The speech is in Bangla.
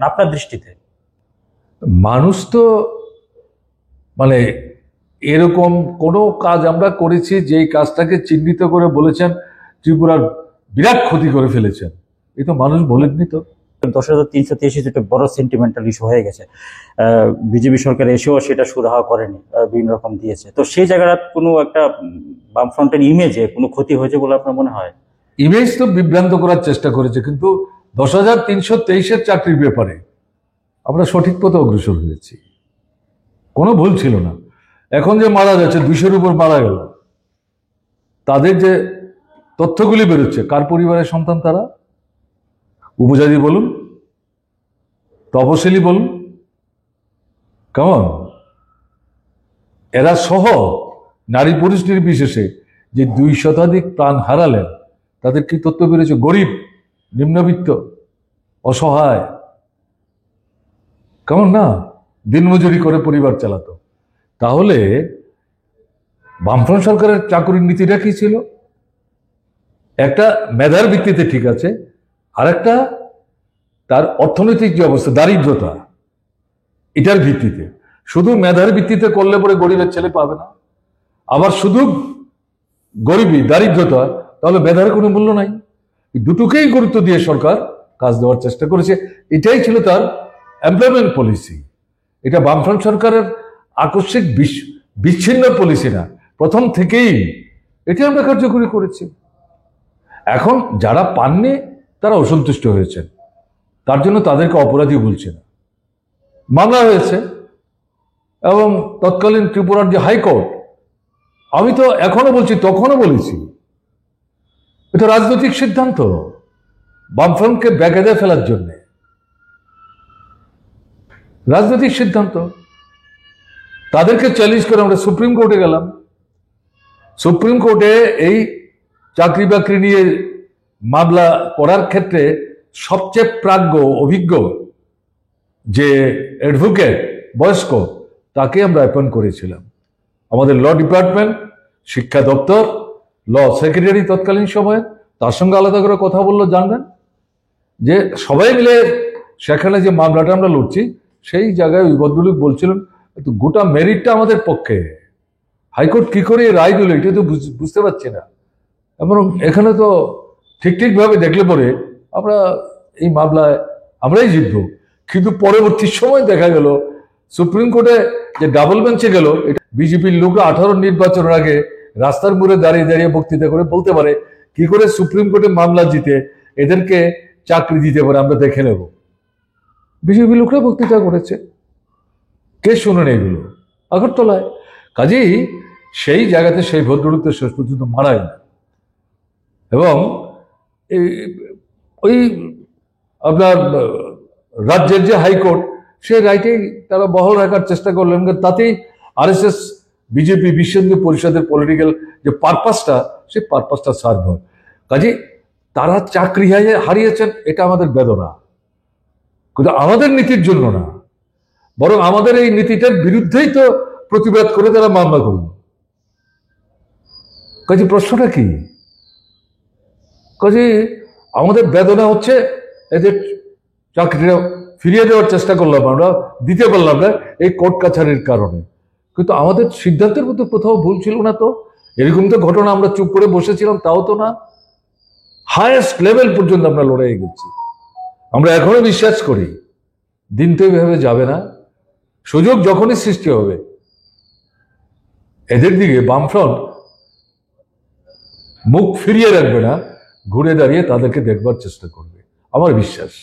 মানে আপনার দৃষ্টিতে? মানুষ তো মানে এরকম কোনো কাজ আমরা করেছি যেই কাজটাকে চিহ্নিত করে বলেছেন ত্রিপুরার বিরাট ক্ষতি করে ফেলেছেন, এই তো মানুষ বলেননি। তো 10,383 একটা বড় সেন্টিমেন্টাল ইস্যু হয়ে গেছে। বিজেপি সরকার এসেও সেটা সুরাহা করেনি, বিভিন্ন রকম দিয়েছে। তো সেই জায়গাটা কোনো একটা বামফ্রন্টের ইমেজে কোনো ক্ষতি হয়েছে বলে আপনার মনে হয়? ইমেজ তো বিভ্রান্ত করার চেষ্টা করেছে, কিন্তু 10,323 চাকরির ব্যাপারে আমরা সঠিক পথে অগ্রসর হয়েছি, কোনো ভুল ছিল না। এখন যে মারা যাচ্ছে 200-র উপর মারা গেল, তাদের যে তথ্যগুলি বেরোচ্ছে, কার পরিবারের সন্তান তারা? উপজাতি বলুন, তপশিলি বলুন, কেমন এরা সহ নারী পুরুষ নির্বিশেষে যে 2 শতাধিক প্রাণ হারালেন, তাদের কি তথ্য বেরোচ্ছে? গরিব, নিম্নবিত্ত, অসহায়, কেমন না, দিনমজুরি করে পরিবার চালাতো। তাহলে বামফ্রন্ট সরকারের চাকরির নীতিটা কি ছিল? একটা মেধার ভিত্তিতে ঠিক আছে, আর একটা তার অর্থনৈতিক যে অবস্থা, দারিদ্রতা, এটার ভিত্তিতে। শুধু মেধার ভিত্তিতে করলে পরে গরিবের ছেলে পাবে না, আবার শুধু গরিবী দারিদ্রতা, তাহলে মেধার কোনো মূল্য নাই। দুটোকেই গুরুত্ব দিয়ে সরকার কাজ দেওয়ার চেষ্টা করেছে, এটাই ছিল তার এমপ্লয়মেন্ট পলিসি। এটা বামফ্রন্ট সরকারের আকস্মিক বিচ্ছিন্ন পলিসি না, প্রথম থেকেই এটা আমরা কার্যকরী করেছি। এখন যারা পাননি তারা অসন্তুষ্ট হয়েছেন, তার জন্য তাদেরকে অপরাধী বলছে না। মামলা হয়েছে, এবং তৎকালীন ত্রিপুরার যে হাইকোর্ট, আমি তো এখনো বলছি, তখনও বলেছি, এটা রাজনৈতিক সিদ্ধান্ত বামফ্রন্টকে ব্যাগেদে ফেলার জন্য, রাজনৈতিক সিদ্ধান্ত। তাদেরকে চ্যালেঞ্জ করে আমরা সুপ্রিম কোর্টে গেলাম। সুপ্রিম কোর্টে এই চাকরি বাকরি নিয়ে মামলা করার ক্ষেত্রে সবচেয়ে প্রাজ্ঞ অভিজ্ঞ যে অ্যাডভোকেট বয়স্ক, তাকে আমরা অ্যাপয়েন্ট করেছিলাম। আমাদের ল ডিপার্টমেন্ট, শিক্ষা দপ্তর, ল সেক্রেটারি তৎকালীন সময়ে তার সঙ্গে আলাদা করে কথা বললো। জানবেন যে সবাই মিলে সেখানে যে মামলাটা আমরা লড়ছি, সেই জায়গায় ওই ভদ্রলোক বলছিলেন গোটা মেরিটটা আমাদের পক্ষে, হাইকোর্ট কি করে রায় দিল এটা তো বুঝতে পারছি না। এবং এখানে তো ঠিকভাবে দেখলে পরে আমরা এই মামলায় আমরাই জিতব। কিন্তু পরবর্তী সময় দেখা গেল সুপ্রিম কোর্টে যে ডাবল বেঞ্চে গেল, এটা বিজেপির লোকরা 18 নির্বাচনের আগে রাস্তার মোড়ে দাঁড়িয়ে দাঁড়িয়ে বক্তৃতা করে বলতে পারে কি করে সুপ্রিম কোর্টে মামলা জিতে এদেরকে চাকরি দিতে পারে, আমরা দেখে নেব। বিজেপি লোকরা বক্তৃতা করেছে, কে শুনেন এগুলো? আগরতলায়। কাজেই সেই জায়গাতে সেই ভদ্রলোক তো শেষ পর্যন্ত মারাই না। এবং ওই আপনার রাজ্যের যে হাইকোর্ট, সেই রায়টেই তারা বহাল রাখার চেষ্টা করলেন, তাতেই আরএসএস বিজেপি বিশ্ব হিন্দু পরিষদের পলিটিক্যাল যে পারপাসটা, সেই পারপাসটা সার্ভ হয়। কাজে তারা চাকরি হারিয়েছেন, এটা আমাদের বেদনা, কিন্তু আমাদের নীতির জন্য না, বরং আমাদের এই নীতিটার বিরুদ্ধেই তো প্রতিবাদ করে তারা মামলা করল। কাজে প্রশ্নটা কি? কাজে আমাদের বেদনা হচ্ছে এদের চাকরিটা ফিরিয়ে দেওয়ার চেষ্টা করলাম, আমরা দিতে পারলাম না এই কোর্ট কাছারির কারণে। কিন্তু আমাদের সিদ্ধান্তের মধ্যে কোথাও ভুল ছিল না। তো এরকম তো ঘটনা আমরা চুপ করে বসেছিলাম তাও তো না, হায়েস্ট লেভেল পর্যন্ত আমরা লড়াই গেছি। আমরা এখনো বিশ্বাস করি দিন তো এইভাবে যাবে না, সুযোগ যখনই সৃষ্টি হবে এদের দিকে বামফ্রন্ট মুখ ফিরিয়ে রাখবে না, ঘুরে দাঁড়িয়ে তাদেরকে দেখবার চেষ্টা করবে, আমার বিশ্বাস।